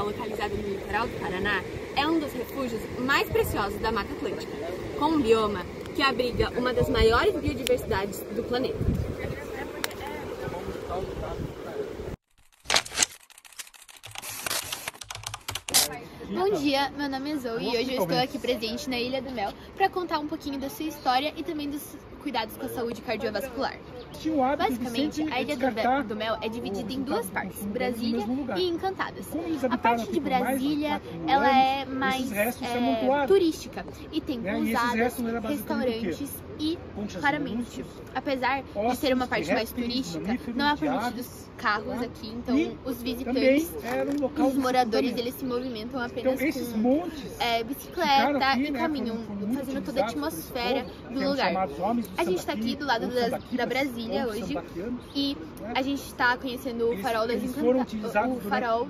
Mel, localizado no litoral do Paraná, é um dos refúgios mais preciosos da Mata Atlântica, com um bioma que abriga uma das maiores biodiversidades do planeta. Bom dia, meu nome é Zoe e hoje eu estou aqui presente na Ilha do Mel para contar um pouquinho da sua história e também dos cuidados com a saúde cardiovascular. Basicamente, a Ilha do Mel é dividida em duas partes, Brasília e Encantadas. A parte de Brasília, ela é mais turística e tem pousadas, restaurantes e claramente, apesar de ser uma parte mais turística, não há permitidos carros aqui, então os visitantes, os moradores, eles se movimentam apenas com bicicleta e caminham, fazendo toda a atmosfera do lugar. A gente está aqui do lado da Brasília hoje e a gente está conhecendo o farol das Encantadas, o farol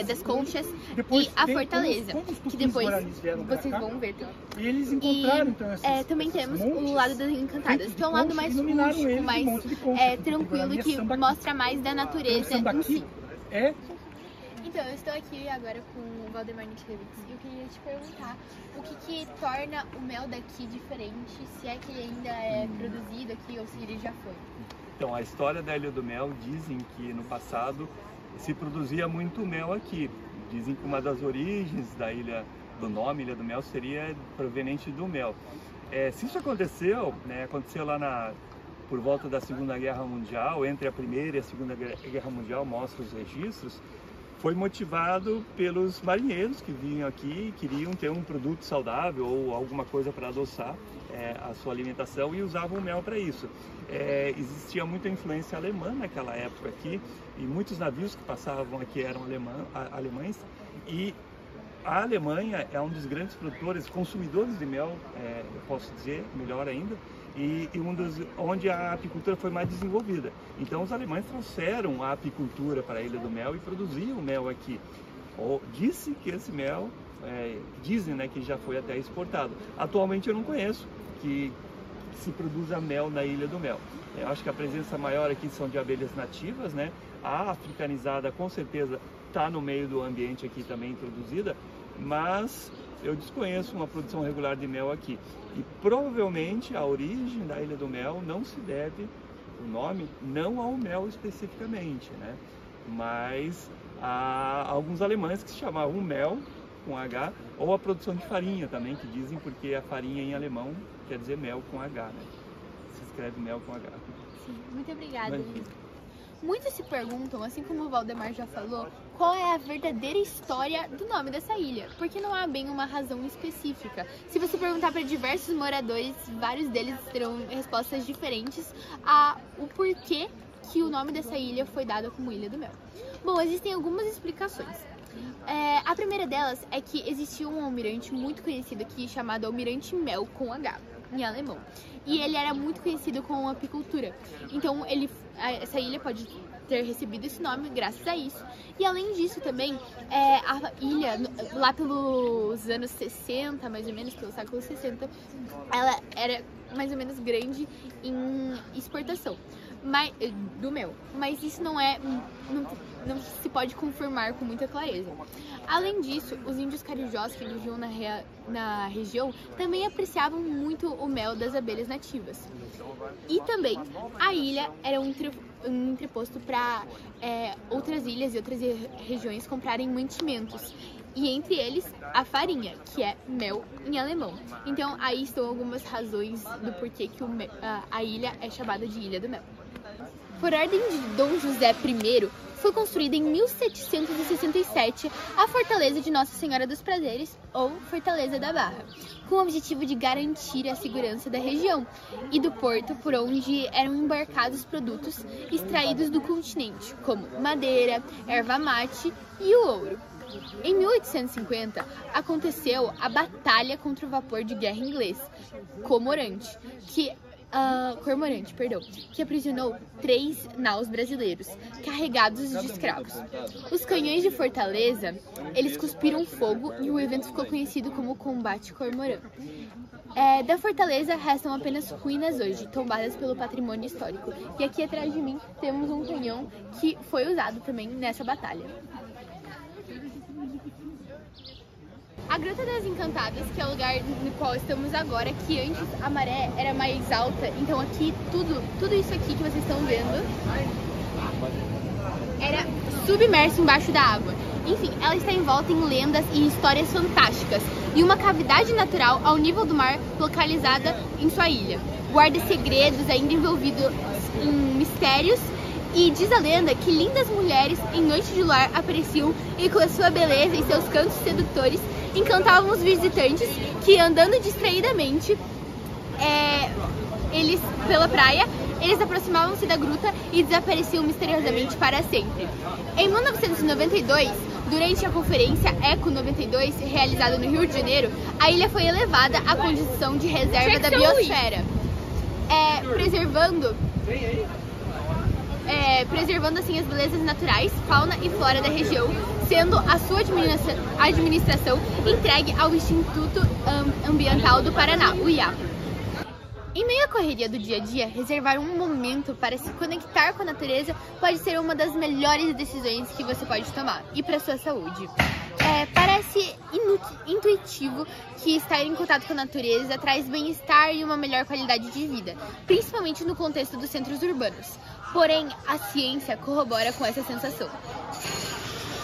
das Conchas e a Fortaleza, que depois vocês vão ver. E também temos o lado das Encantadas, que é um lado mais rústico, mais tranquilo, que mostra mais da natureza em si. Então, eu estou aqui agora com o Valdemar Nikiewicz e eu queria te perguntar o que torna o mel daqui diferente, se é que ele ainda é produzido aqui ou se ele já foi. Então, a história da Ilha do Mel, dizem que no passado se produzia muito mel aqui. Dizem que uma das origens da ilha, do nome Ilha do Mel, seria proveniente do mel. Se isso aconteceu, aconteceu lá por volta da Segunda Guerra Mundial, entre a Primeira e a Segunda Guerra Mundial, mostra os registros, foi motivado pelos marinheiros que vinham aqui e queriam ter um produto saudável ou alguma coisa para adoçar a sua alimentação e usavam o mel para isso. Existia muita influência alemã naquela época aqui e muitos navios que passavam aqui eram alemães e a Alemanha é um dos grandes produtores, consumidores de mel, eu posso dizer, melhor ainda, e onde a apicultura foi mais desenvolvida. Então os alemães trouxeram a apicultura para a Ilha do Mel e produziam mel aqui. Disse que esse mel, dizem que já foi até exportado. Atualmente eu não conheço que se produza mel na Ilha do Mel. Eu acho que a presença maior aqui são de abelhas nativas, A africanizada com certeza está no meio do ambiente aqui também introduzida, mas eu desconheço uma produção regular de mel aqui. E provavelmente a origem da Ilha do Mel não se deve, o nome, não ao mel especificamente, mas a alguns alemães que se chamavam mel com H, ou a produção de farinha também, que dizem porque a farinha em alemão quer dizer mel com H, Se escreve mel com H. Sim, muito obrigada. Muitos se perguntam, assim como o Valdemar já falou, qual é a verdadeira história do nome dessa ilha, porque não há bem uma razão específica. Se você perguntar para diversos moradores, vários deles terão respostas diferentes ao porquê que o nome dessa ilha foi dado como Ilha do Mel. Bom, existem algumas explicações. A primeira delas é que existia um almirante muito conhecido aqui chamado Almirante Mel com H, em alemão. E ele era muito conhecido com a apicultura. Então essa ilha pode ter recebido esse nome graças a isso. E além disso também, a ilha, lá pelos anos 60, mais ou menos, pelo século 60, ela era mais ou menos grande em exportação do mel. Mas isso não se pode confirmar com muita clareza. Além disso, os índios carijós que viviam na região também apreciavam muito o mel das abelhas nativas. E também a ilha era um entreposto para outras ilhas e outras regiões comprarem mantimentos. E entre eles, a farinha, que é mel em alemão. Então, aí estão algumas razões do porquê que a ilha é chamada de Ilha do Mel. Por ordem de Dom José I, foi construída em 1767 a Fortaleza de Nossa Senhora dos Prazeres, ou Fortaleza da Barra, com o objetivo de garantir a segurança da região e do porto por onde eram embarcados produtos extraídos do continente, como madeira, erva mate e o ouro. Em 1850, aconteceu a Batalha contra o Vapor de Guerra Inglês, Cormorante, que aprisionou 3 naus brasileiros, carregados de escravos. Os canhões de Fortaleza, eles cuspiram fogo e o evento ficou conhecido como Combate Cormorã. Da Fortaleza restam apenas ruínas hoje, tombadas pelo patrimônio histórico. E aqui atrás de mim temos um canhão que foi usado também nessa batalha. A Gruta das Encantadas, que é o lugar no qual estamos agora, que antes a maré era mais alta, então aqui tudo isso aqui que vocês estão vendo era submerso embaixo da água. Enfim, ela está envolta em lendas e histórias fantásticas e uma cavidade natural ao nível do mar localizada em sua ilha. Guarda segredos ainda envolvidos em mistérios e diz a lenda que lindas mulheres em noite de luar apareciam e com a sua beleza e seus cantos sedutores encantavam os visitantes que, andando distraidamente eles pela praia, eles aproximavam-se da gruta e desapareciam misteriosamente para sempre. Em 1992, durante a conferência Eco 92, realizada no Rio de Janeiro, a ilha foi elevada à condição de reserva da biosfera, preservando assim as belezas naturais, fauna e flora da região, sendo a sua administração entregue ao Instituto Ambiental do Paraná, o IAPA. Em meio à correria do dia a dia, reservar um momento para se conectar com a natureza pode ser uma das melhores decisões que você pode tomar e para sua saúde. Parece intuitivo que estar em contato com a natureza traz bem-estar e uma melhor qualidade de vida, principalmente no contexto dos centros urbanos. Porém, a ciência corrobora com essa sensação.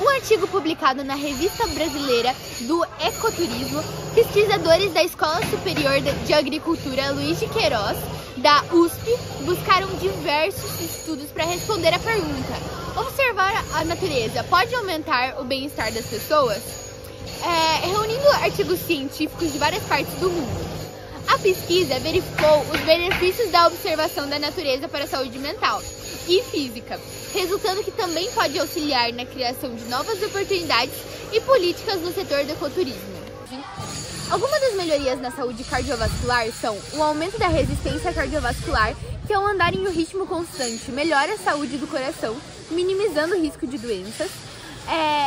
Um artigo publicado na Revista Brasileira do Ecoturismo, pesquisadores da Escola Superior de Agricultura Luiz de Queiroz, da USP, buscaram diversos estudos para responder a pergunta: observar a natureza pode aumentar o bem-estar das pessoas? Reunindo artigos científicos de várias partes do mundo. A pesquisa verificou os benefícios da observação da natureza para a saúde mental e física, resultando que também pode auxiliar na criação de novas oportunidades e políticas no setor do ecoturismo. Algumas das melhorias na saúde cardiovascular são o aumento da resistência cardiovascular, que ao andar em um ritmo constante melhora a saúde do coração, minimizando o risco de doenças,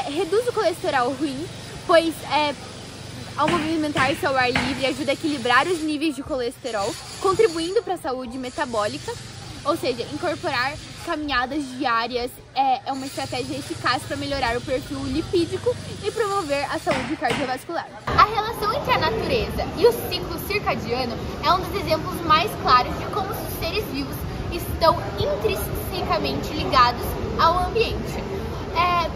reduz o colesterol ruim, pois ao movimentar-se ao ar livre ajuda a equilibrar os níveis de colesterol, contribuindo para a saúde metabólica. Ou seja, incorporar caminhadas diárias é uma estratégia eficaz para melhorar o perfil lipídico e promover a saúde cardiovascular. A relação entre a natureza e o ciclo circadiano é um dos exemplos mais claros de como os seres vivos estão intrinsecamente ligados ao ambiente.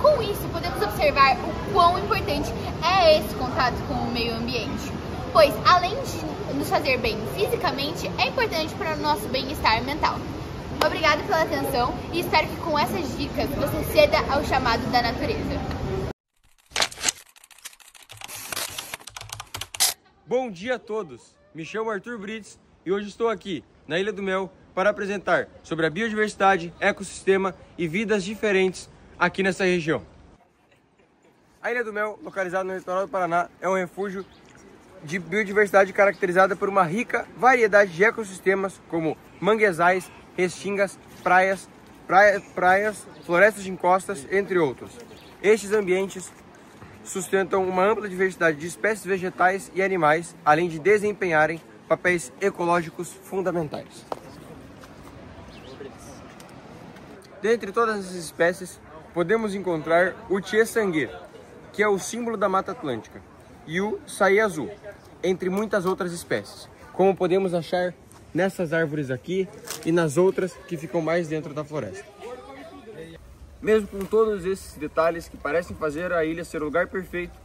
Com isso, podemos observar o quão importante é esse contato com o meio ambiente, pois além de nos fazer bem fisicamente, é importante para o nosso bem-estar mental. Obrigada pela atenção e espero que com essas dicas você ceda ao chamado da natureza. Bom dia a todos! Me chamo Arthur Brits e hoje estou aqui na Ilha do Mel para apresentar sobre a biodiversidade, ecossistema e vidas diferentes aqui nessa região. A Ilha do Mel, localizada no litoral do Paraná, é um refúgio de biodiversidade caracterizada por uma rica variedade de ecossistemas como manguezais, restingas, praias, florestas de encostas, entre outros. Estes ambientes sustentam uma ampla diversidade de espécies vegetais e animais, além de desempenharem papéis ecológicos fundamentais. Dentre todas essas espécies, podemos encontrar o tietê-sangue, que é o símbolo da Mata Atlântica, e o saí azul, entre muitas outras espécies, como podemos achar nessas árvores aqui e nas outras que ficam mais dentro da floresta. Mesmo com todos esses detalhes que parecem fazer a ilha ser o lugar perfeito,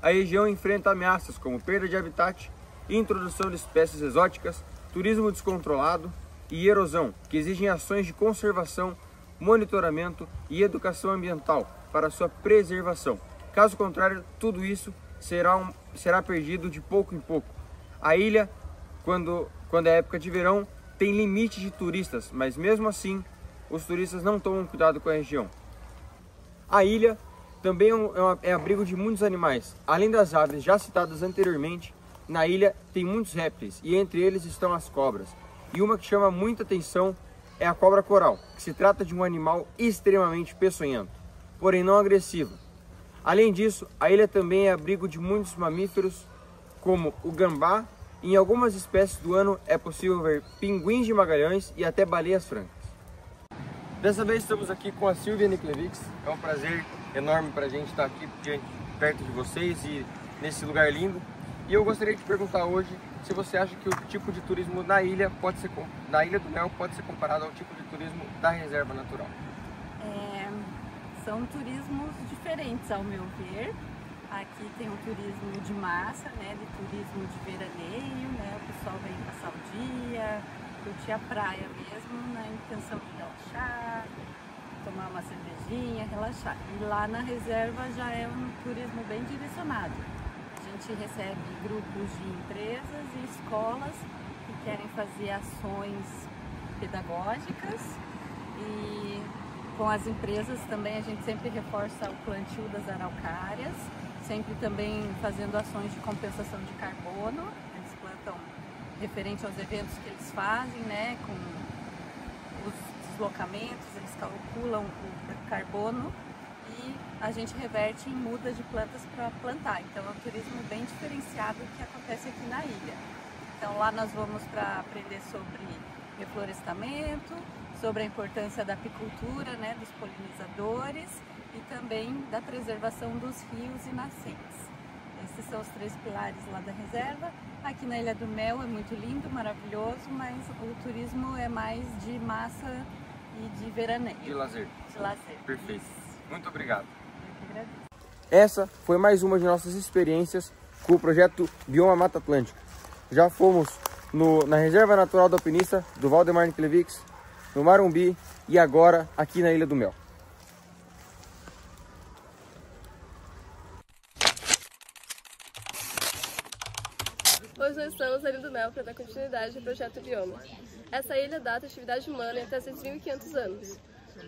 a região enfrenta ameaças como perda de habitat, introdução de espécies exóticas, turismo descontrolado e erosão, que exigem ações de conservação, monitoramento e educação ambiental para sua preservação. Caso contrário, tudo isso será perdido de pouco em pouco. A ilha, quando é época de verão, tem limite de turistas, mas mesmo assim, os turistas não tomam cuidado com a região. A ilha também é abrigo de muitos animais. Além das aves já citadas anteriormente, na ilha tem muitos répteis, e entre eles estão as cobras. E uma que chama muita atenção é a cobra coral, que se trata de um animal extremamente peçonhento, porém não agressivo. Além disso, a ilha também é abrigo de muitos mamíferos, como o gambá, e em algumas espécies do ano é possível ver pinguins de Magalhães e até baleias francas. Dessa vez estamos aqui com a Silvia Niklevics. É um prazer enorme para a gente estar aqui perto de vocês e nesse lugar lindo. E eu gostaria de perguntar hoje se você acha que o tipo de turismo na Ilha do Mel pode ser comparado ao tipo de turismo da reserva natural. São turismos diferentes, ao meu ver. Aqui tem um turismo de massa, né, de turismo de veraneio, né, o pessoal vem passar o dia, curtir a praia mesmo, na intenção de relaxar, tomar uma cervejinha, relaxar. E lá na reserva já é um turismo bem direcionado. A gente recebe grupos de empresas e escolas que querem fazer ações pedagógicas, e com as empresas também a gente sempre reforça o plantio das araucárias, sempre também fazendo ações de compensação de carbono. Eles plantam referente aos eventos que eles fazem, né, com os deslocamentos, eles calculam o carbono e a gente reverte em mudas de plantas para plantar. Então é um turismo bem diferenciado que acontece aqui na ilha. Então lá nós vamos para aprender sobre reflorestamento, sobre a importância da apicultura, né, dos polinizadores e também da preservação dos rios e nascentes. Esses são os 3 pilares lá da reserva. Aqui na Ilha do Mel é muito lindo, maravilhoso, mas o turismo é mais de massa e de veraneio. De lazer. De lazer. Perfeito. Isso. Muito obrigado. Eu que agradeço. Essa foi mais uma de nossas experiências com o projeto Bioma Mata Atlântica. Já fomos na Reserva Natural do Alpinista, do Valdemar Niklevix, no Marumbi e agora aqui na Ilha do Mel. Hoje nós estamos na Ilha do Mel para dar continuidade ao projeto Bioma. Essa ilha data atividade humana entre 6.500 anos.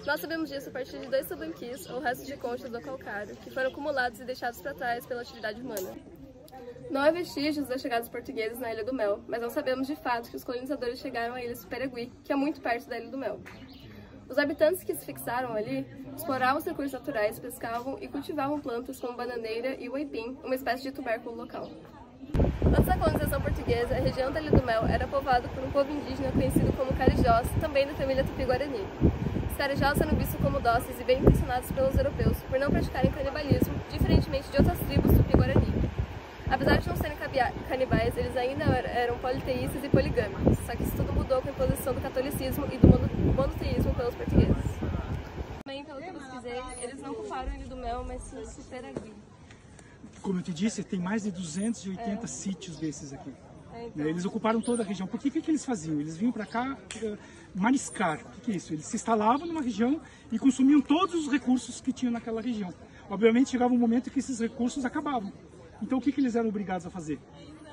Nós sabemos disso a partir de 2 tabanquis, ou restos de conchas do calcário, que foram acumulados e deixados para trás pela atividade humana. Não há vestígios das chegadas portuguesas na Ilha do Mel, mas não sabemos de fato que os colonizadores chegaram à Ilha Superagui, que é muito perto da Ilha do Mel. Os habitantes que se fixaram ali exploravam os recursos naturais, pescavam e cultivavam plantas como bananeira e o aipim, uma espécie de tubérculo local. Antes da colonização portuguesa, a região da Ilha do Mel era povoada por um povo indígena conhecido como Carijós, também da família Tupi-Guarani. Os Carijós eram vistos como dóceis e bem intencionados pelos europeus por não praticarem canibalismo, diferentemente de outras tribos Tupi-Guarani. Apesar de não serem canibais, eles ainda eram politeístas e poligâmicos, só que isso tudo mudou com a imposição do catolicismo e do monoteísmo pelos portugueses. Também, pelo que eu pesquisei, eles não ocuparam a Ilha do Mel, mas sim Superagui. Como eu te disse, tem mais de 280 sítios desses aqui. Então. Eles ocuparam toda a região. Porque o que eles faziam? Eles vinham para cá mariscar. O que é isso? Eles se instalavam numa região e consumiam todos os recursos que tinham naquela região. Obviamente chegava um momento que esses recursos acabavam. Então o que eles eram obrigados a fazer?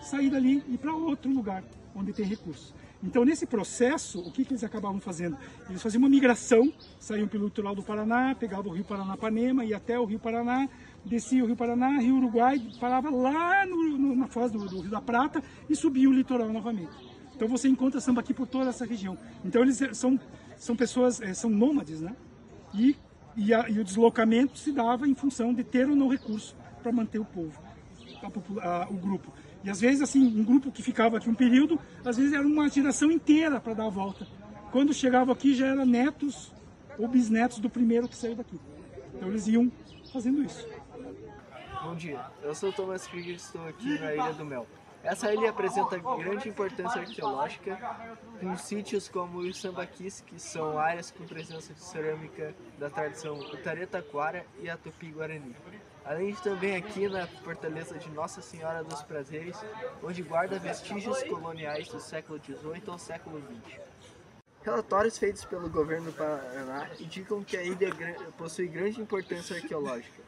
Sair dali e ir para outro lugar onde tem recursos. Então nesse processo, o que eles acabavam fazendo? Eles faziam uma migração, saíam pelo litoral do Paraná, pegavam o rio Paranapanema, ia até o rio Paraná, descia o rio Paraná, rio Uruguai, parava lá na foz do Rio da Prata e subia o litoral novamente. Então você encontra sambaqui por toda essa região. Então eles são pessoas, são nômades, né? E o deslocamento se dava em função de ter ou não recurso para manter o povo, o grupo. E às vezes, assim, um grupo que ficava aqui um período, às vezes era uma geração inteira para dar a volta. Quando chegava aqui já eram netos ou bisnetos do primeiro que saiu daqui. Então eles iam fazendo isso. Bom dia, eu sou o Thomas Krieger e estou aqui na Ilha do Mel. Essa ilha apresenta grande importância arqueológica, com sítios como os sambaquis, que são áreas com presença de cerâmica da tradição Utaretaquara e a Tupi-Guarani. Além de também aqui na fortaleza de Nossa Senhora dos Prazeres, onde guarda vestígios coloniais do século XVIII ao século XX. Relatórios feitos pelo governo do Paraná indicam que a ilha possui grande importância arqueológica,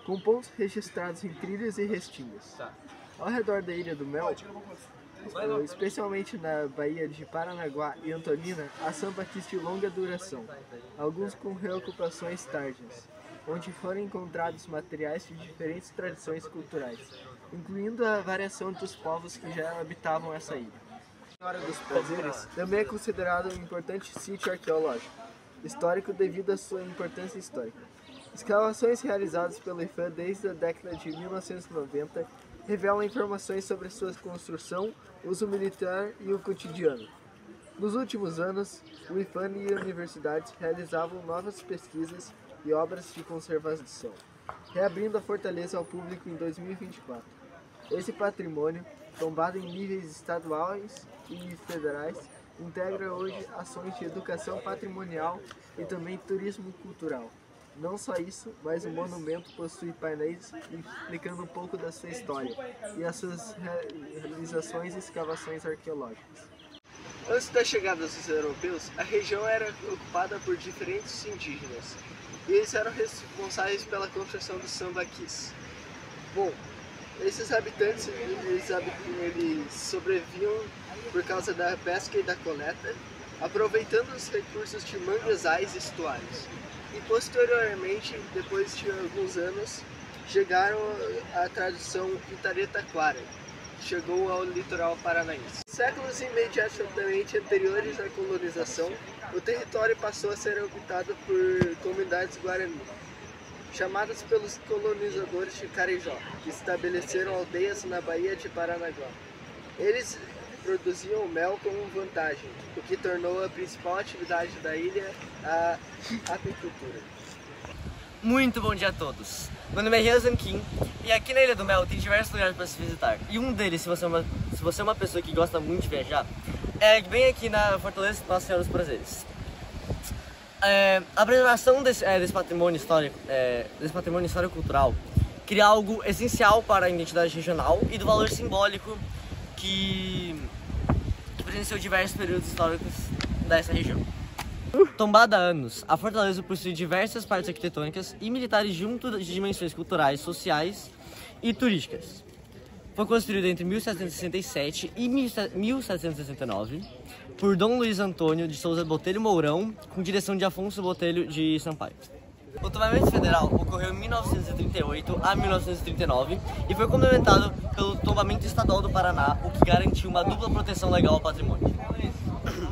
com pontos registrados em trilhas e restinhos. Ao redor da Ilha do Mel, especialmente na Baía de Paranaguá e Antonina, há sambaquis de longa duração, alguns com reocupações tardias, onde foram encontrados materiais de diferentes tradições culturais, incluindo a variação dos povos que já habitavam essa ilha. A Senhora dos Prazeres também é considerado um importante sítio arqueológico, histórico devido à sua importância histórica. Escavações realizadas pelo IPHAN desde a década de 1990 revelam informações sobre sua construção, uso militar e o cotidiano. Nos últimos anos, o IPHAN e universidades realizavam novas pesquisas e obras de conservação, reabrindo a fortaleza ao público em 2024. Esse patrimônio, tombado em níveis estaduais e federais, integra hoje ações de educação patrimonial e também turismo cultural. Não só isso, mas o monumento possui painéis explicando um pouco da sua história e as suas realizações e escavações arqueológicas. Antes da chegada dos europeus, a região era ocupada por diferentes indígenas e eles eram responsáveis pela construção dos sambaquis. Bom, esses habitantes eles sobreviviam por causa da pesca e da coleta, aproveitando os recursos de manguezais e estuários. E posteriormente, depois de alguns anos, chegaram à tradição Itaretaquara, que chegou ao litoral paranaense. Séculos imediatamente anteriores à colonização, o território passou a ser habitado por comunidades guarani, chamadas pelos colonizadores de Carijó, que estabeleceram aldeias na Baía de Paranaguá. Eles produziam mel como vantagem, o que tornou a principal atividade da ilha a apicultura. Muito bom dia a todos! Meu nome é Rian Zanquim e aqui na Ilha do Mel tem diversos lugares para se visitar. E um deles, se você é uma pessoa que gosta muito de viajar, é bem aqui na Fortaleza Nossa Senhora dos Prazeres. A preservação desse patrimônio histórico, cultural, cria algo essencial para a identidade regional e do valor simbólico que presenciou diversos períodos históricos dessa região. Tombada há anos, a fortaleza possui diversas partes arquitetônicas e militares junto de dimensões culturais, sociais e turísticas. Foi construída entre 1767 e 1769 por Dom Luiz Antônio de Souza Botelho Mourão, com direção de Afonso Botelho de Sampaio. O tombamento federal ocorreu em 1938 a 1939 e foi complementado pelo tombamento estadual do Paraná, o que garantiu uma dupla proteção legal ao patrimônio.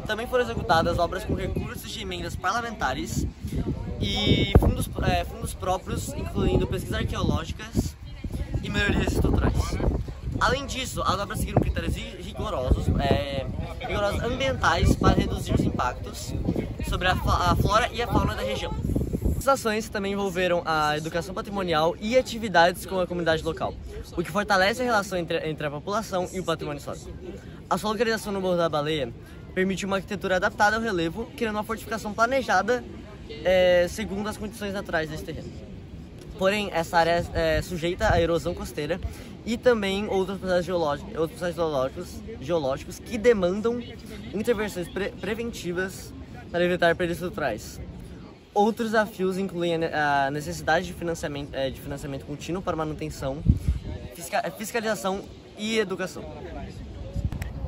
Também foram executadas obras com recursos de emendas parlamentares e fundos próprios, incluindo pesquisas arqueológicas e melhorias estruturais. Além disso, as obras seguiram critérios rigorosos ambientais para reduzir os impactos sobre a flora e a fauna da região. As ações também envolveram a educação patrimonial e atividades com a comunidade local, o que fortalece a relação entre a população e o patrimônio histórico. A sua localização no Morro da Baleia permite uma arquitetura adaptada ao relevo, criando uma fortificação planejada segundo as condições naturais desse terreno. Porém, essa área é sujeita à erosão costeira e também outros processos geológicos que demandam intervenções preventivas para evitar perdas estruturais. Outros desafios incluem a necessidade de financiamento contínuo para manutenção, fiscalização e educação.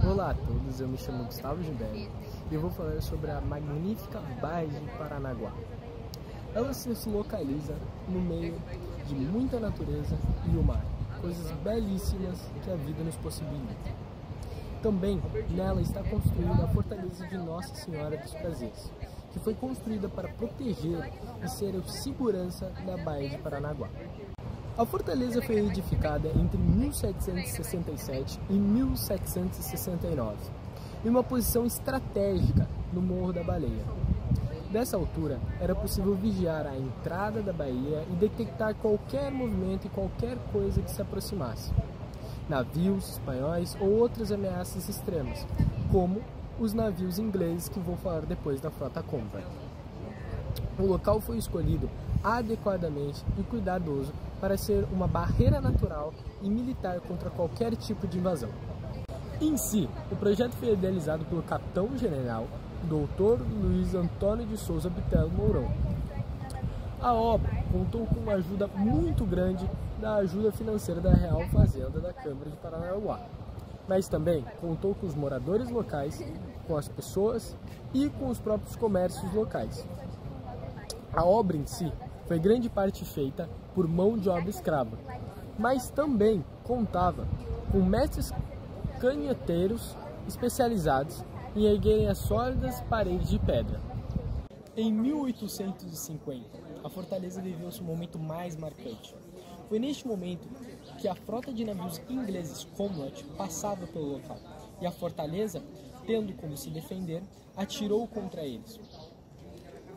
Olá a todos, eu me chamo Gustavo Gilberto e eu vou falar sobre a magnífica Baía de Paranaguá. Ela se localiza no meio de muita natureza e o mar, coisas belíssimas que a vida nos possibilita. Também nela está construída a Fortaleza de Nossa Senhora dos Prazeres, que foi construída para proteger e ser a segurança da Baía de Paranaguá. A fortaleza foi edificada entre 1767 e 1769, em uma posição estratégica no Morro da Baleia. Dessa altura, era possível vigiar a entrada da baía e detectar qualquer movimento e qualquer coisa que se aproximasse. Navios espanhóis ou outras ameaças extremas, como os navios ingleses que vou falar depois da frota Convoy. O local foi escolhido adequadamente e cuidadoso para ser uma barreira natural e militar contra qualquer tipo de invasão. Em si, o projeto foi idealizado pelo capitão-general Dr. Luiz Antônio de Souza Botelho Mourão. A obra contou com uma ajuda muito grande da ajuda financeira da Real Fazenda da Câmara de Paranaguá, mas também contou com os moradores locais, com as pessoas e com os próprios comércios locais. A obra em si foi grande parte feita por mão de obra escrava, mas também contava com mestres canhoteiros especializados em erguerem as sólidas paredes de pedra. Em 1850, a fortaleza viveu seu momento mais marcante. Foi neste momento que a frota de navios ingleses Commonwealth passava pelo local, e a fortaleza, tendo como se defender, atirou contra eles.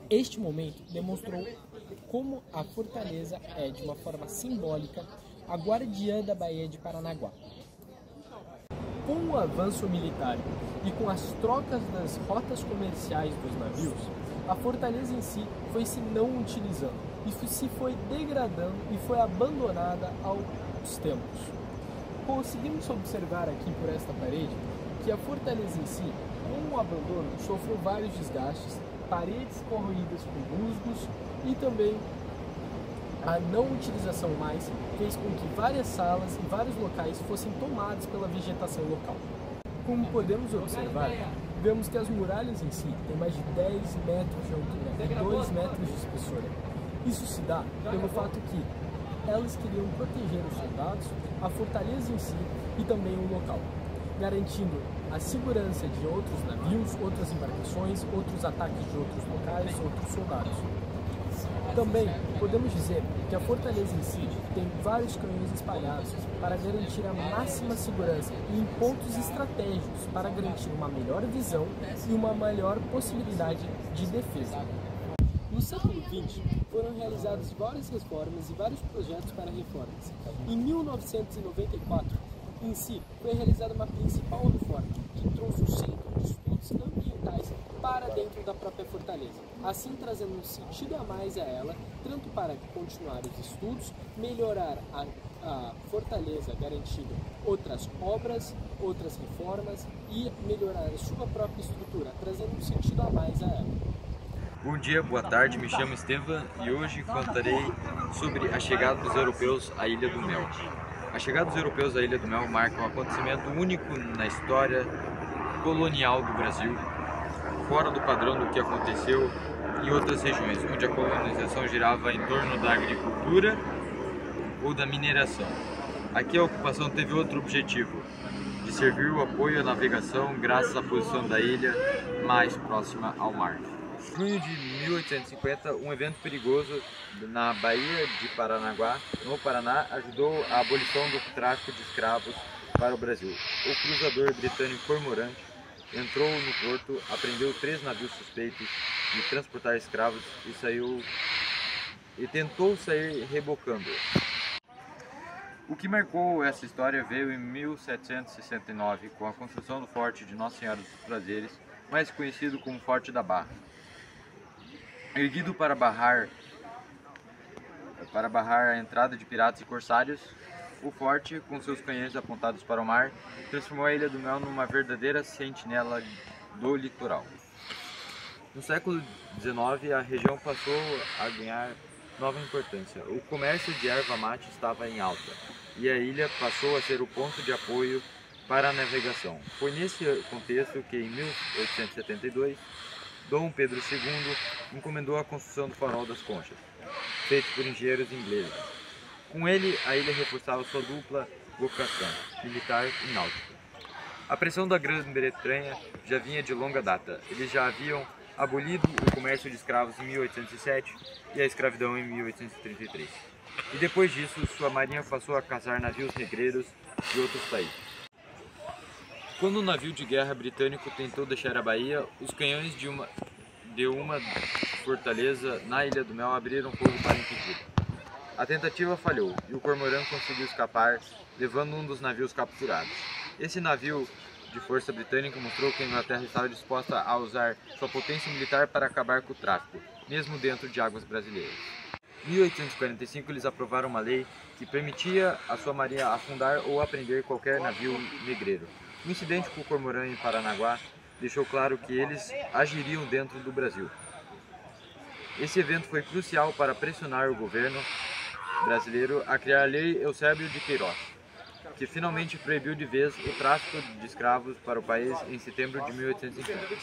Este momento demonstrou como a fortaleza é, de uma forma simbólica, a guardiã da Baía de Paranaguá. Com o avanço militar e com as trocas das rotas comerciais dos navios, a fortaleza em si foi se não utilizando e se foi degradando e foi abandonada aos tempos. Conseguimos observar aqui por esta parede que a fortaleza em si, com o abandono, sofreu vários desgastes, paredes corroídas com musgos e também a não utilização mais fez com que várias salas e vários locais fossem tomados pela vegetação local. Como podemos observar, vemos que as muralhas em si têm mais de 10 metros de altura e 2 metros de espessura. Isso se dá pelo fato que elas queriam proteger os soldados, a fortaleza em si e também o local, garantindo a segurança de outros navios, outras embarcações, outros ataques de outros locais, outros soldados. Também podemos dizer que a fortaleza em si tem vários canhões espalhados para garantir a máxima segurança e em pontos estratégicos para garantir uma melhor visão e uma maior possibilidade de defesa. No século XX, foram realizadas várias reformas e vários projetos para reformas. Em 1994, em si, foi realizada uma principal reforma, que trouxe o Centro de Estudos Ambientais para dentro da própria fortaleza, assim trazendo um sentido a mais a ela, tanto para continuar os estudos, melhorar a fortaleza, garantindo outras obras, outras reformas e melhorar a sua própria estrutura, trazendo um sentido a mais a ela. Bom dia, boa tarde, me chamo Estevam e hoje contarei sobre a chegada dos europeus à Ilha do Mel. A chegada dos europeus à Ilha do Mel marca um acontecimento único na história colonial do Brasil, fora do padrão do que aconteceu em outras regiões, onde a colonização girava em torno da agricultura ou da mineração. Aqui a ocupação teve outro objetivo, de servir o apoio à navegação graças à posição da ilha mais próxima ao mar. Em junho de 1850, um evento perigoso na Baía de Paranaguá, no Paraná, ajudou a abolição do tráfico de escravos para o Brasil. O cruzador britânico Cormorant entrou no porto, apreendeu 3 navios suspeitos de transportar escravos e tentou sair rebocando. O que marcou essa história veio em 1769, com a construção do Forte de Nossa Senhora dos Prazeres, mais conhecido como Forte da Barra. Erguido para barrar a entrada de piratas e corsários, o forte, com seus canhões apontados para o mar, transformou a Ilha do Mel numa verdadeira sentinela do litoral. No século XIX, a região passou a ganhar nova importância. O comércio de erva mate estava em alta e a ilha passou a ser o ponto de apoio para a navegação. Foi nesse contexto que, em 1872, Dom Pedro II encomendou a construção do Farol das Conchas, feito por engenheiros ingleses. Com ele, a ilha reforçava sua dupla vocação, militar e náutica. A pressão da Grã-Bretanha já vinha de longa data. Eles já haviam abolido o comércio de escravos em 1807 e a escravidão em 1833. E depois disso, sua marinha passou a caçar navios negreiros de outros países. Quando um navio de guerra britânico tentou deixar a Bahia, os canhões de uma fortaleza na Ilha do Mel abriram fogo para impedir. A tentativa falhou e o Cormorant conseguiu escapar, levando um dos navios capturados. Esse navio de força britânica mostrou que a Inglaterra estava disposta a usar sua potência militar para acabar com o tráfico, mesmo dentro de águas brasileiras. Em 1845, eles aprovaram uma lei que permitia à sua marinha afundar ou apreender qualquer navio negreiro. O incidente com o Cormorant em Paranaguá deixou claro que eles agiriam dentro do Brasil. Esse evento foi crucial para pressionar o governo brasileiro a criar a Lei Eusébio de Queiroz, que finalmente proibiu de vez o tráfico de escravos para o país em setembro de 1850.